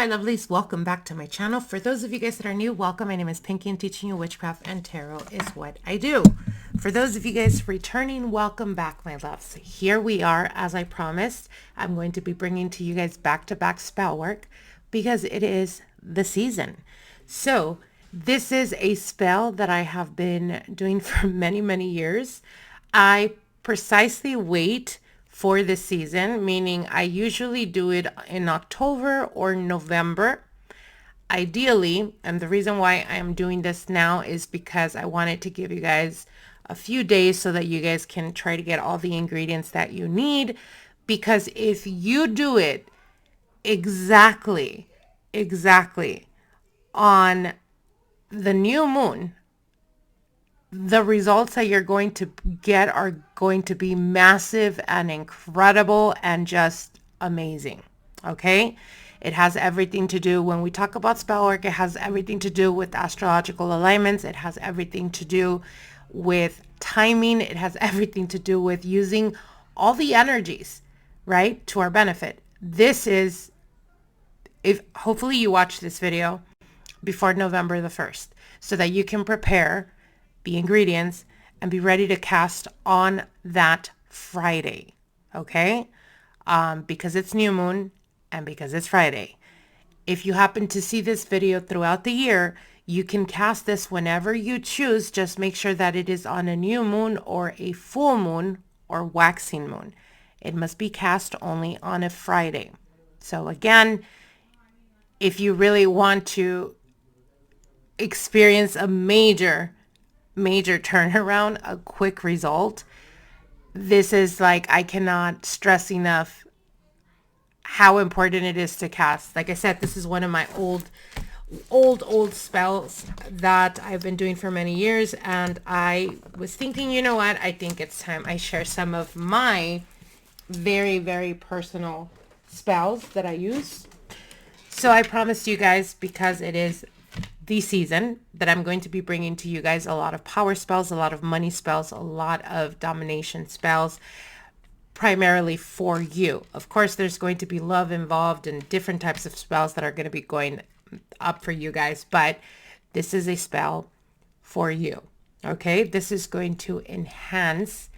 my lovelies, welcome back to my channel. For those of you guys that are new, welcome. My name is Pinky and teaching you witchcraft and tarot is what I do. For those of you guys returning, welcome back, my loves. Here we are, as I promised. I'm going to be bringing to you guys back-to-back spell work because it is the season. So this is a spell that I have been doing for many years. I precisely wait for the season, meaning I usually do it in October or November. Ideally, and the reason why I am doing this now is because I wanted to give you guys a few days so that you guys can try to get all the ingredients that you need. Because if you do it exactly on the new moon, the results that you're going to get are going to be massive and incredible and just amazing. Okay? It has everything to do, when we talk about spell work, it has everything to do with astrological alignments. It has everything to do with timing. It has everything to do with using all the energies, right, to our benefit. This is, if hopefully you watch this video before November the 1st so that you can prepare the ingredients and be ready to cast on that Friday. Okay? Because it's new moon and because it's Friday. If you happen to see this video throughout the year, you can cast this whenever you choose. Just make sure that it is on a new moon or a full moon or waxing moon. It must be cast only on a Friday. So again, if you really want to experience a major turnaround, a quick result, this is like, I cannot stress enough how important it is to cast. Like I said, this is one of my old spells that I've been doing for many years, and I was thinking, you know what, I think it's time I share some of my very personal spells that I use. So I promised you guys, because it is the season, that I'm going to be bringing to you guys a lot of power spells, a lot of money spells, a lot of domination spells, primarily for you. Of course, there's going to be love involved and different types of spells that are going to be going up for you guys, but this is a spell for you. Okay? This is going to enhance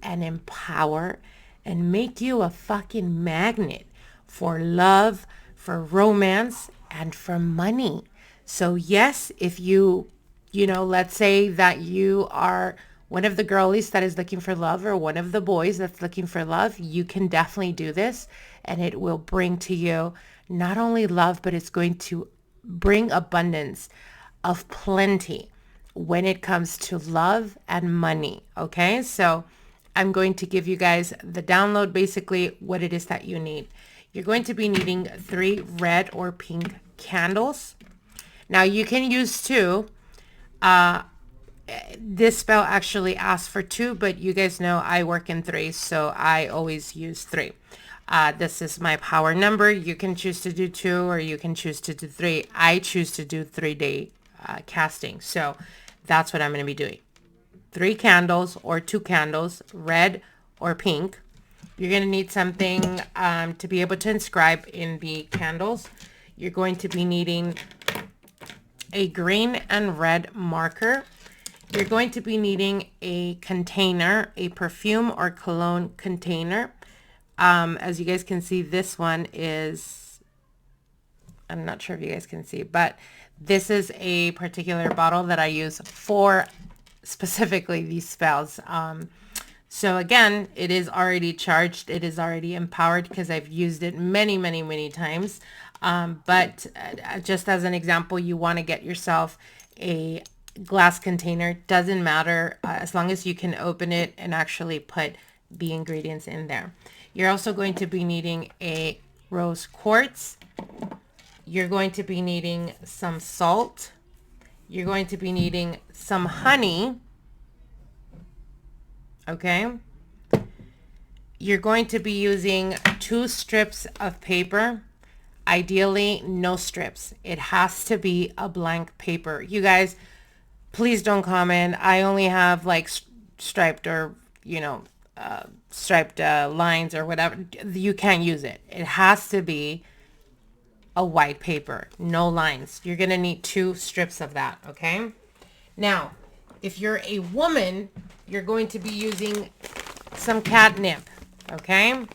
and empower and make you a fucking magnet for love, for romance, and for money. So yes, if you let's say that you are one of the girlies that is looking for love, or one of the boys that's looking for love, you can definitely do this, and it will bring to you not only love, but it's going to bring abundance of plenty when it comes to love and money. Okay, so I'm going to give you guys the download, basically what it is that you need. You're going to be needing 3 red or pink candles. Now you can use 2. This spell actually asks for 2, but you guys know I work in 3, so I always use 3. This is my power number. You can choose to do 2 or you can choose to do 3. I choose to do 3-day casting, so that's what I'm going to be doing. 3 candles or 2 candles, red or pink. You're going to need something to be able to inscribe in the candles. You're going to be needing a green and red marker. You're going to be needing a container, a perfume or cologne container. As you guys can see, this one is, I'm not sure if you guys can see, but this is a particular bottle that I use for specifically these spells. So again, it is already charged. It is already empowered because I've used it many times. But just as an example, you want to get yourself a glass container. Doesn't matter, as long as you can open it and actually put the ingredients in there. You're also going to be needing a rose quartz. You're going to be needing some salt. You're going to be needing some honey. Okay. You're going to be using 2 strips of paper. Ideally, no strips. It has to be a blank paper. You guys, please don't comment. I only have like striped or, striped lines or whatever. You can't use it. It has to be a white paper, no lines. You're going to need 2 strips of that, okay? Now, if you're a woman, you're going to be using some catnip, okay?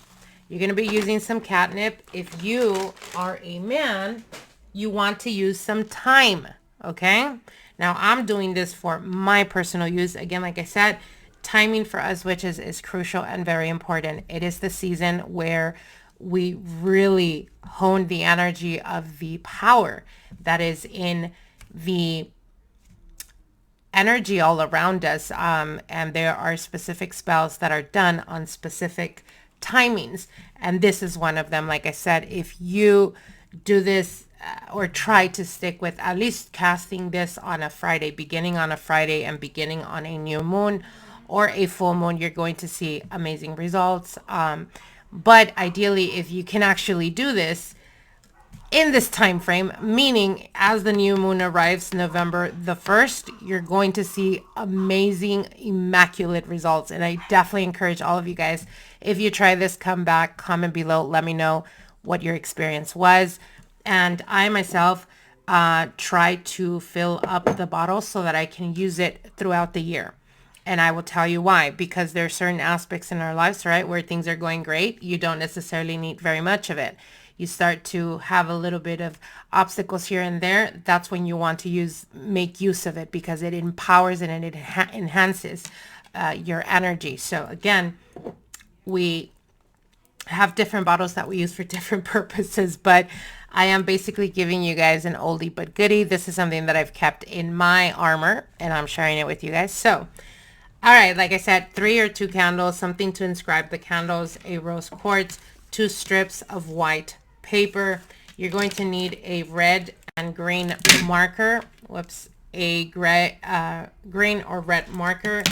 You're going to be using some catnip. If you are a man, you want to use some thyme, okay? Now, I'm doing this for my personal use. Again, like I said, timing for us witches is crucial and very important. It is the season where we really hone the energy of the power that is in the energy all around us. And there are specific spells that are done on specific timings. And this is one of them. Like I said, if you do this or try to stick with at least casting this on a Friday, beginning on a Friday and beginning on a new moon or a full moon, you're going to see amazing results. But ideally, if you can actually do this in this time frame, meaning as the new moon arrives November the 1st, you're going to see amazing, immaculate results. And I definitely encourage all of you guys, if you try this, come back, comment below, let me know what your experience was. And I myself try to fill up the bottle so that I can use it throughout the year. And I will tell you why, because there are certain aspects in our lives, right, where things are going great. You don't necessarily need very much of it. You start to have a little bit of obstacles here and there. That's when you want to make use of it, because it empowers and it enhances your energy. So again, we have different bottles that we use for different purposes, but I am basically giving you guys an oldie but goodie. This is something that I've kept in my armor and I'm sharing it with you guys. So, all right, like I said, 3 or 2 candles, something to inscribe the candles, a rose quartz, 2 strips of white paper. You're going to need a red and green marker. Whoops, a green or red marker.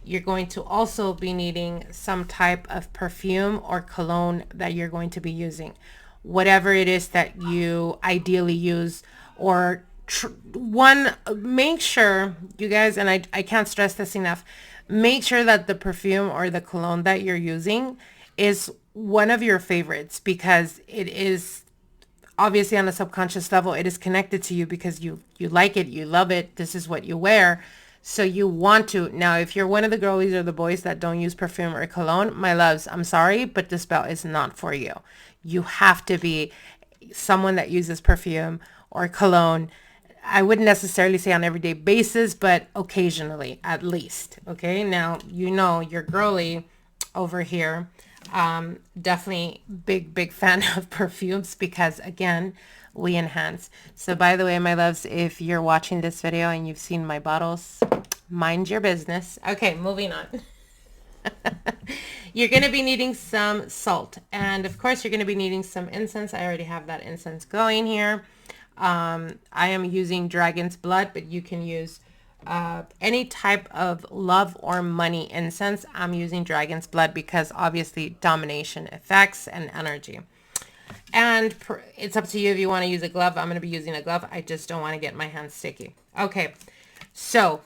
You're going to also be needing some type of perfume or cologne that you're going to be using. Whatever it is that you ideally use, or make sure, you guys, and I can't stress this enough, make sure that the perfume or the cologne that you're using is one of your favorites, because it is obviously on a subconscious level, it is connected to you because you like it, you love it, this is what you wear. So you want to. Now, if you're one of the girlies or the boys that don't use perfume or cologne, my loves, I'm sorry, but this spell is not for you. You have to be someone that uses perfume or cologne. I wouldn't necessarily say on an everyday basis, but occasionally at least. Okay, now you know your girly over here. Definitely big fan of perfumes, because again, we enhance. So by the way, my loves, if you're watching this video and you've seen my bottles, mind your business. Okay, moving on. You're going to be needing some salt, and of course you're going to be needing some incense. I already have that incense going here. I am using dragon's blood, but you can use any type of love or money incense. I'm using dragon's blood because obviously domination effects and energy. And it's up to you if you want to use a glove. I'm going to be using a glove. I just don't want to get my hands sticky. Okay, so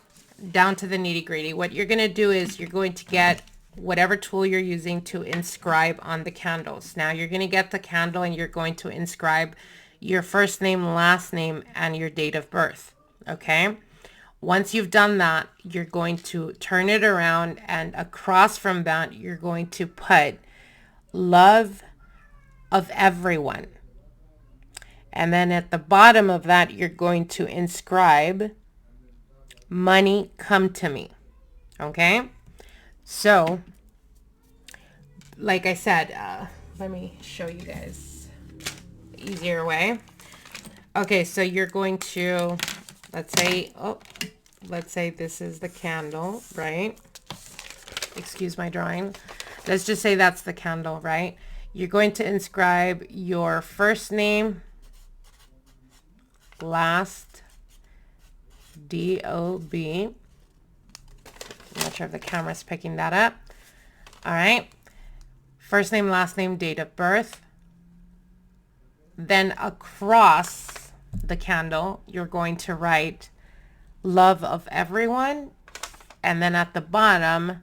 down to the nitty gritty. What you're going to do is you're going to get whatever tool you're using to inscribe on the candles. Now you're going to get the candle and you're going to inscribe your first name, last name, and your date of birth. Okay. Once you've done that, you're going to turn it around, and across from that, you're going to put love of everyone. And then at the bottom of that, you're going to inscribe money come to me. Okay. So like I said, let me show you guys the easier way. Okay. So you're going to, let's say this is the candle, right? Excuse my drawing. Let's just say that's the candle, right? You're going to inscribe your first name, last, D-O-B. I'm not sure if the camera's picking that up. All right. First name, last name, date of birth. Then across the candle, you're going to write love of everyone. And then at the bottom,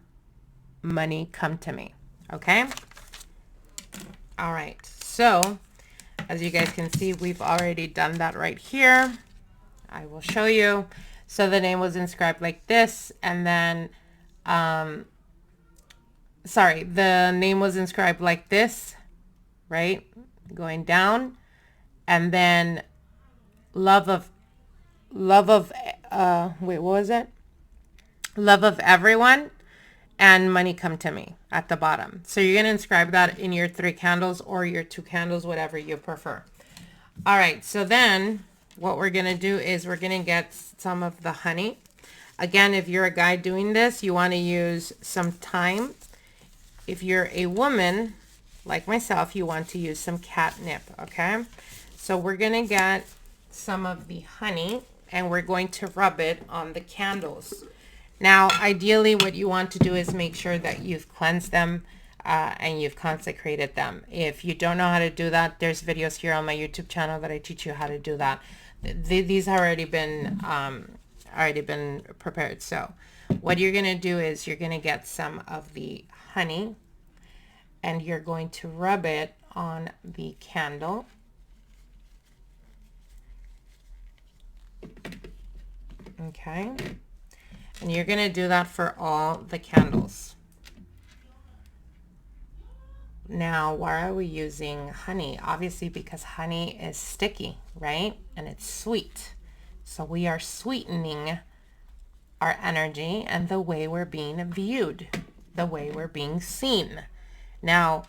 money come to me. Okay. All right. So As you guys can see, we've already done that right here. I will show you. So the name was inscribed like this, and then, sorry, the name was inscribed like this, right? Going down, and then love of, wait, what was it? Love of everyone and money come to me at the bottom. So you're going to inscribe that in your 3 candles or your 2 candles, whatever you prefer. All right. So then what we're going to do is we're going to get some of the honey. Again, if you're a guy doing this, you want to use some thyme. If you're a woman like myself, you want to use some catnip. Okay. So we're going to get some of the honey and we're going to rub it on the candles. Now, ideally, what you want to do is make sure that you've cleansed them and you've consecrated them. If you don't know how to do that, there's videos here on my YouTube channel that I teach you how to do that. These have already been prepared. So what you're going to do is you're going to get some of the honey and you're going to rub it on the candle. Okay. And you're going to do that for all the candles. Now, why are we using honey? Obviously, because honey is sticky, right? And it's sweet. So we are sweetening our energy and the way we're being viewed, the way we're being seen. Now,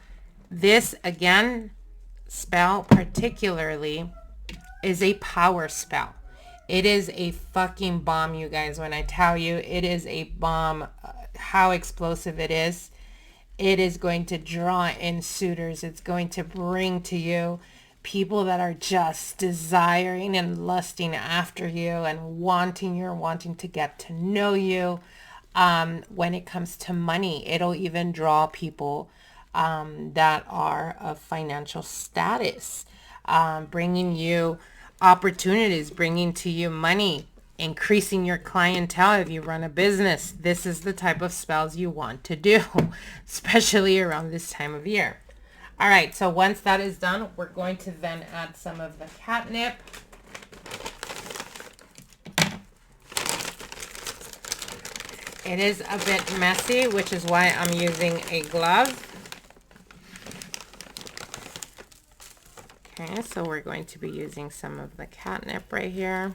this, again, spell particularly is a power spell. It is a fucking bomb, you guys. When I tell you it is a bomb, how explosive it is going to draw in suitors. It's going to bring to you people that are just desiring and lusting after you and wanting to get to know you. When it comes to money, it'll even draw people that are of financial status, bringing you opportunities, bringing to you money, increasing your clientele. If you run a business, this is the type of spells you want to do, especially around this time of year. All right, so once that is done, we're going to then add some of the catnip. It is a bit messy, which is why I'm using a glove. Okay, so we're going to be using some of the catnip right here.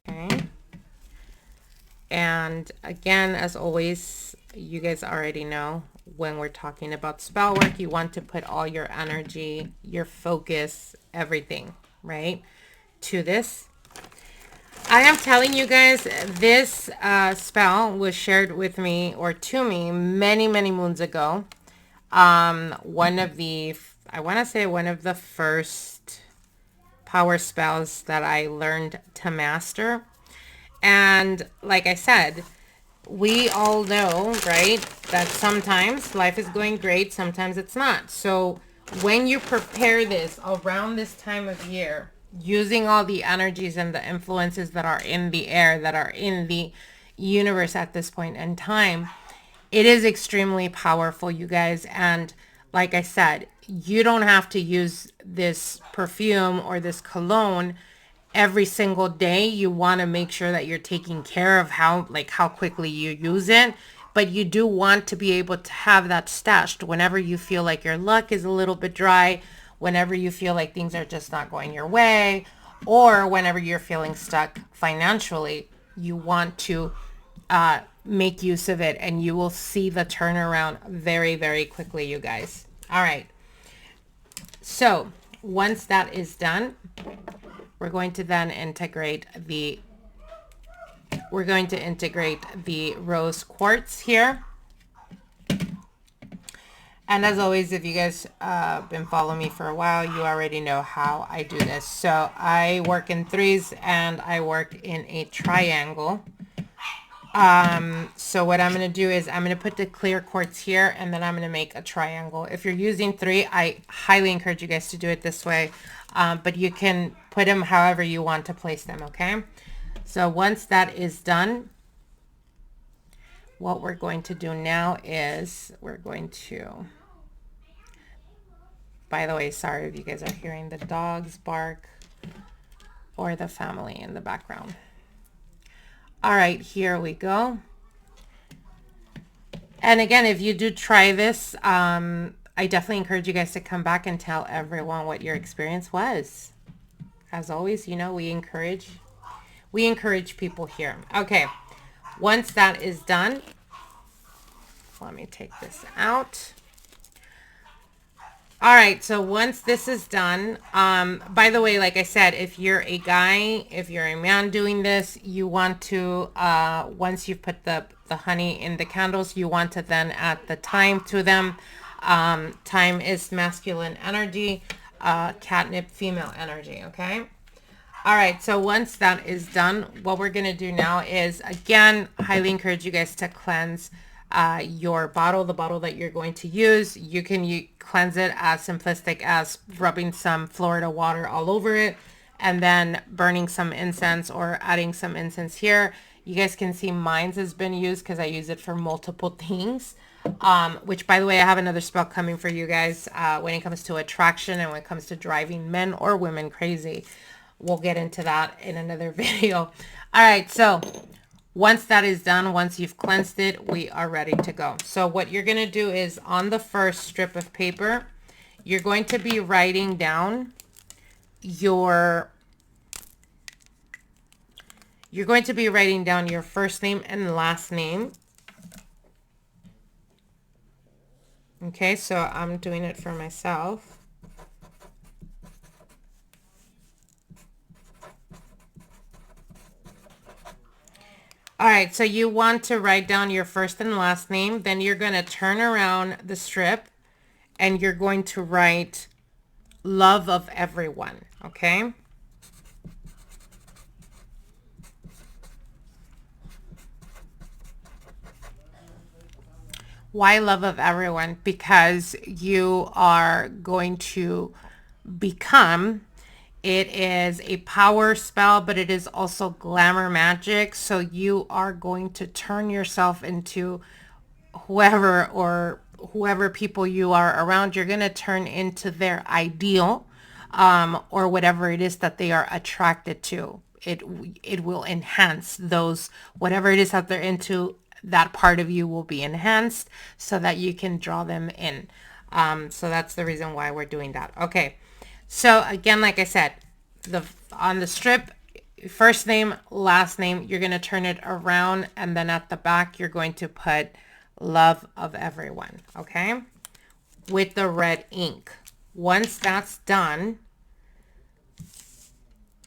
Okay. And again, as always, you guys already know when we're talking about spell work, you want to put all your energy, your focus, everything, right, to this. I am telling you guys, this spell was shared with me or to me many, many moons ago. One of the first power spells that I learned to master. And like I said, we all know, right, that sometimes life is going great, sometimes it's not. So when you prepare this around this time of year, using all the energies and the influences that are in the air, that are in the universe at this point in time, it is extremely powerful, you guys. And like I said, you don't have to use this perfume or this cologne every single day. You want to make sure that you're taking care of how quickly you use it. But you do want to be able to have that stashed whenever you feel like your luck is a little bit dry, whenever you feel like things are just not going your way, or whenever you're feeling stuck financially. You want to make use of it, and you will see the turnaround very, very quickly, you guys. All right. So once that is done, we're going to then integrate the rose quartz here. And as always, if you guys been following me for a while, you already know how I do this. So I work in threes and I work in a triangle. So what I'm going to do is I'm going to put the clear quartz here, and then I'm going to make a triangle. If you're using 3, I highly encourage you guys to do it this way. But you can put them however you want to place them. Okay. So once that is done, what we're going to do now is we're going to By the way, sorry if you guys are hearing the dogs bark or the family in the background. All right, here we go. And again, if you do try this, I definitely encourage you guys to come back and tell everyone what your experience was. As always, you know, we encourage people here. Okay, once that is done, let me take this out. All right, so once this is done, by the way, like I said, if you're a guy, if you're a man doing this, you want to, once you've put the honey in the candles, you want to then add the thyme to them. Thyme is masculine energy, catnip female energy, okay? All right, so once that is done, what we're going to do now is, again, highly encourage you guys to cleanse your bottle, the bottle that you're going to use. You can cleanse it as simplistic as rubbing some Florida water all over it and then burning some incense or adding some incense here. You guys can see mine's has been used because I use it for multiple things. Which, by the way, I have another spell coming for you guys when it comes to attraction and when it comes to driving men or women crazy. We'll get into that in another video. All right, so once that is done, once you've cleansed it, we are ready to go. So what you're going to do is on the first strip of paper, you're going to be writing down your first name and last name. Okay, so I'm doing it for myself. All right, so you want to write down your first and last name. Then you're going to turn around the strip and you're going to write love of everyone, okay? Why love of everyone? Because you are going to become, it is a power spell, but it is also glamour magic. So you are going to turn yourself into whoever people you are around. You're going to turn into their ideal, or whatever it is that they are attracted to. It will enhance those, whatever it is that they're into, that part of you will be enhanced so that you can draw them in. So that's the reason why we're doing that. Okay. So again, like I said, on the strip, first name, last name, you're going to turn it around, and then at the back, you're going to put love of everyone, okay? With the red ink. Once that's done,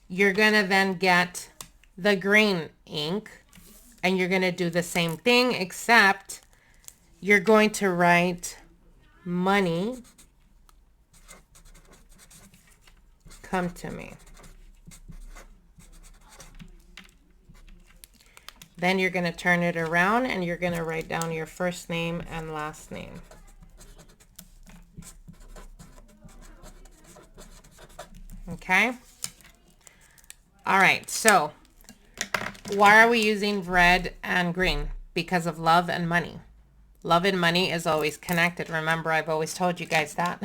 you're going to then get the green ink, and you're going to do the same thing, except you're going to write money come to me. Then you're going to turn it around and you're going to write down your first name and last name. Okay. All right. So why are we using red and green? Because of love and money. Love and money is always connected. Remember, I've always told you guys that.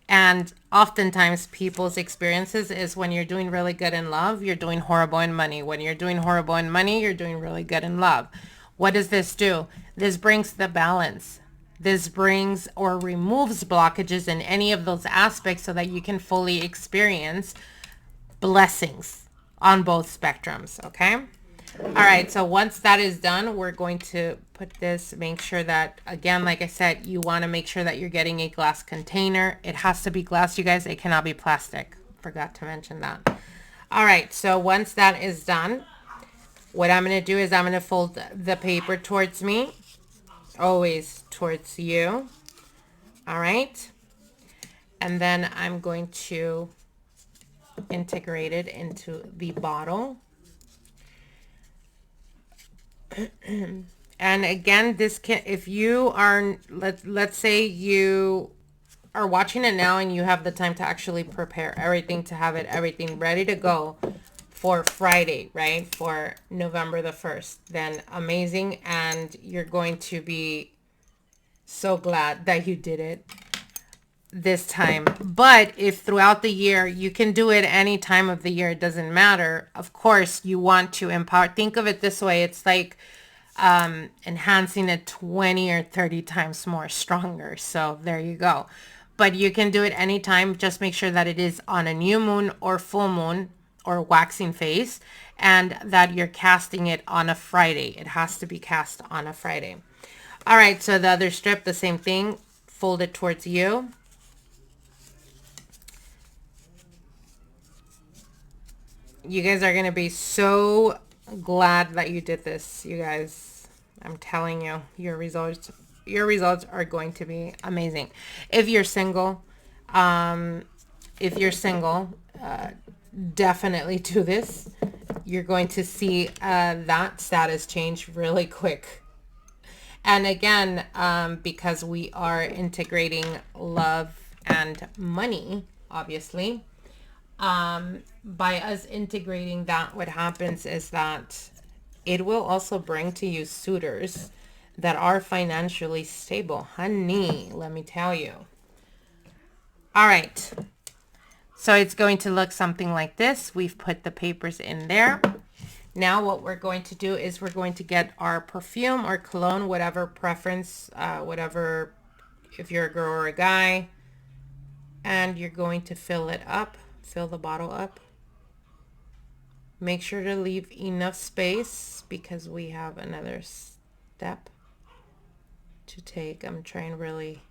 And oftentimes people's experiences is when you're doing really good in love, you're doing horrible in money. When you're doing horrible in money, you're doing really good in love. What does this do? This brings the balance. This brings or removes blockages in any of those aspects so that you can fully experience blessings on both spectrums, okay? All right, so once that is done, we're going to put this, make sure that, again, like I said, you want to make sure that you're getting a glass container. It has to be glass, you guys. It cannot be plastic. Forgot to mention that. All right, so once that is done, what I'm going to do is I'm going to fold the paper towards me, always towards you. All right. And then I'm going to integrate it into the bottle. And again, this can, if you are, let's say you are watching it now and you have the time to actually prepare everything, to have everything ready to go for Friday, right? For November the 1st, then amazing. And you're going to be so glad that you did it. this time. But if throughout the year, you can do it any time of the year, it doesn't matter. Of course, you want to empower. Think of it this way. It's like enhancing it 20 or 30 times more stronger. So there you go. But you can do it anytime. Just make sure that it is on a new moon or full moon or waxing phase, and that you're casting it on a Friday. It has to be cast on a Friday. All right, so the other strip, the same thing. Fold it towards you. You guys are going to be so glad that you did this, you guys. I'm telling you, your results are going to be amazing. If you're single, definitely do this. You're going to see that status change really quick. And again, because we are integrating love and money, obviously, by us integrating that, what happens is that it will also bring to you suitors that are financially stable. Honey, let me tell you. All right. So it's going to look something like this. We've put the papers in there. Now what we're going to do is we're going to get our perfume or cologne, whatever preference, whatever, if you're a girl or a guy, and you're going to fill it up, fill the bottle up. Make sure to leave enough space because we have another step to take. I'm trying really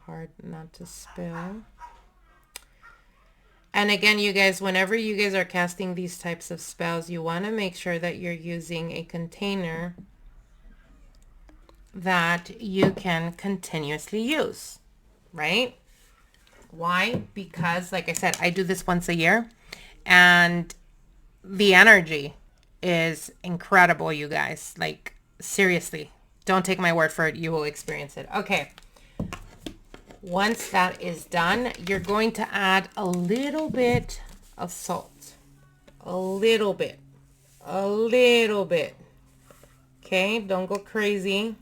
hard not to spill. And again, you guys, whenever you guys are casting these types of spells, you want to make sure that you're using a container that you can continuously use, right? Why? Because, like I said, I do this once a year, and the energy is incredible, you guys. Like, seriously, don't take my word for it. You will experience it. Okay. Once that is done, you're going to add a little bit of salt. A little bit. A little bit. Okay, don't go crazy.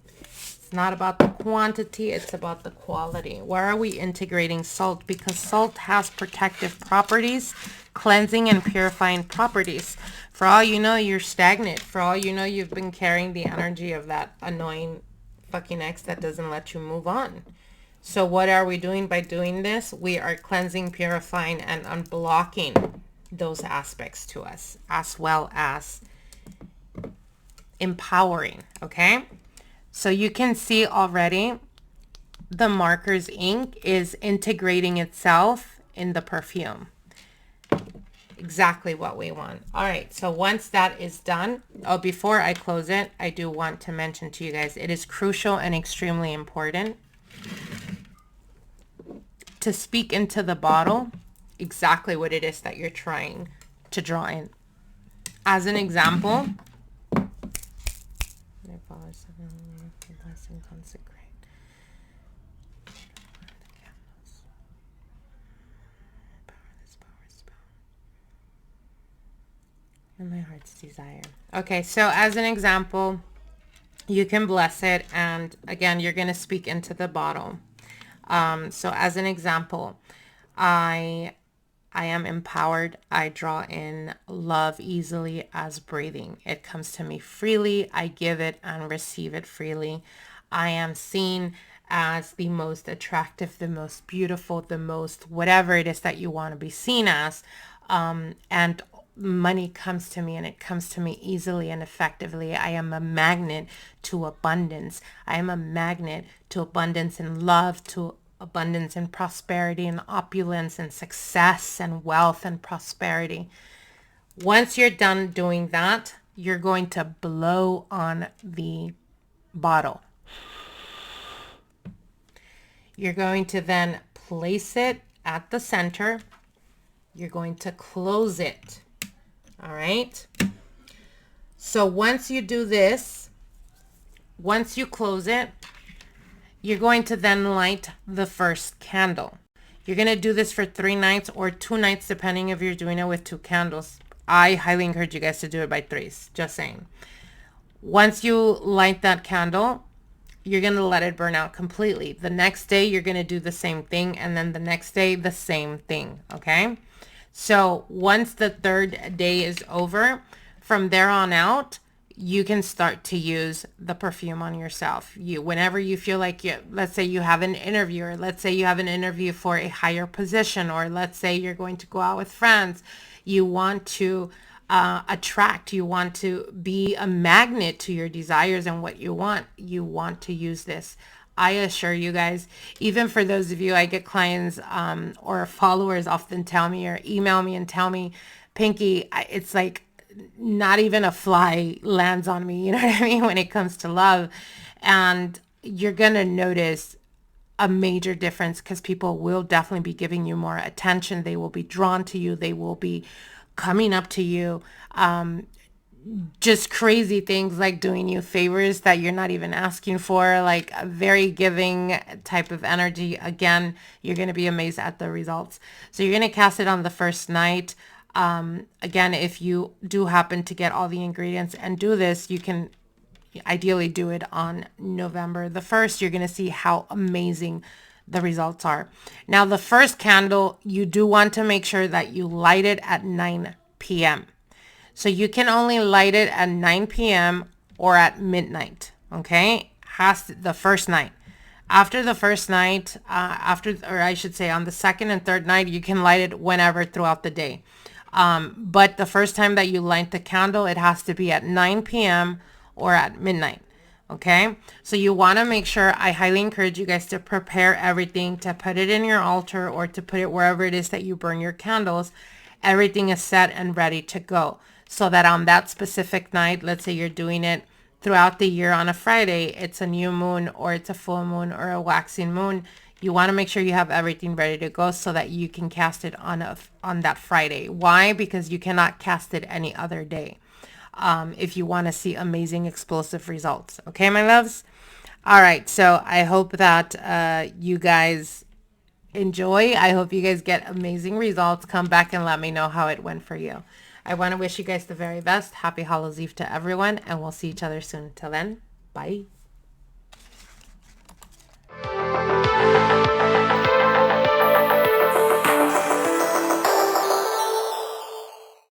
It's not about the quantity, it's about the quality. Why are we integrating salt? Because salt has protective properties, cleansing and purifying properties. For all you know, you're stagnant. For all you know, you've been carrying the energy of that annoying fucking ex that doesn't let you move on. So what are we doing by doing this? We are cleansing, purifying, and unblocking those aspects to us, as well as empowering. Okay, so you can see already the marker's ink is integrating itself in the perfume. Exactly what we want. All right, so once that is done, before I close it, I do want to mention to you guys, it is crucial and extremely important to speak into the bottle exactly what it is that you're trying to draw in. As an example, and my heart's desire. Okay, so as an example, you can bless it, and again, you're going to speak into the bottle. So as an example, I am empowered. I draw in love easily as breathing. It comes to me freely. I give it and receive it freely. I am seen as the most attractive, the most beautiful, the most whatever it is that you want to be seen as. And money comes to me, and it comes to me easily and effectively. I am a magnet to abundance. I am a magnet to abundance and love, to abundance and prosperity and opulence and success and wealth and prosperity. Once you're done doing that, you're going to blow on the bottle. You're going to then place it at the center. You're going to close it. All right. So once you do this, once you close it, you're going to then light the first candle. You're going to do this for 3 nights or 2 nights, depending if you're doing it with 2 candles. I highly encourage you guys to do it by 3s, just saying. Once you light that candle, you're going to let it burn out completely. The next day, you're going to do the same thing. And then the next day, the same thing. Okay. So once the third day is over, from there on out, you can start to use the perfume on yourself. Whenever you feel like let's say you have an interview, or let's say you have an interview for a higher position, or let's say you're going to go out with friends, you want to attract, you want to be a magnet to your desires and what you want to use this. I assure you guys, even for those of you, I get clients or followers often tell me or email me and tell me, Pinky, it's like not even a fly lands on me. You know what I mean? When it comes to love. And you're going to notice a major difference, because people will definitely be giving you more attention. They will be drawn to you. They will be coming up to you. Just crazy things like doing you favors that you're not even asking for, like a very giving type of energy. Again, you're going to be amazed at the results. So you're going to cast it on the first night. Again, if you do happen to get all the ingredients and do this, you can ideally do it on November the 1st. You're going to see how amazing the results are. Now, the first candle, you do want to make sure that you light it at 9 p.m. So you can only light it at 9 p.m. or at midnight. Okay. The first night. After the first night, or I should say on the second and third night, you can light it whenever throughout the day. But the first time that you light the candle, it has to be at 9 p.m. or at midnight. Okay. So you want to make sure, I highly encourage you guys to prepare everything, to put it in your altar or to put it wherever it is that you burn your candles. Everything is set and ready to go, so that on that specific night, let's say you're doing it throughout the year on a Friday, it's a new moon or it's a full moon or a waxing moon, you want to make sure you have everything ready to go so that you can cast it on that Friday. Why? Because you cannot cast it any other day if you want to see amazing explosive results. Okay, my loves? All right. So I hope that you guys enjoy. I hope you guys get amazing results. Come back and let me know how it went for you. I want to wish you guys the very best. Happy Hallows Eve to everyone, and we'll see each other soon. Till then, bye.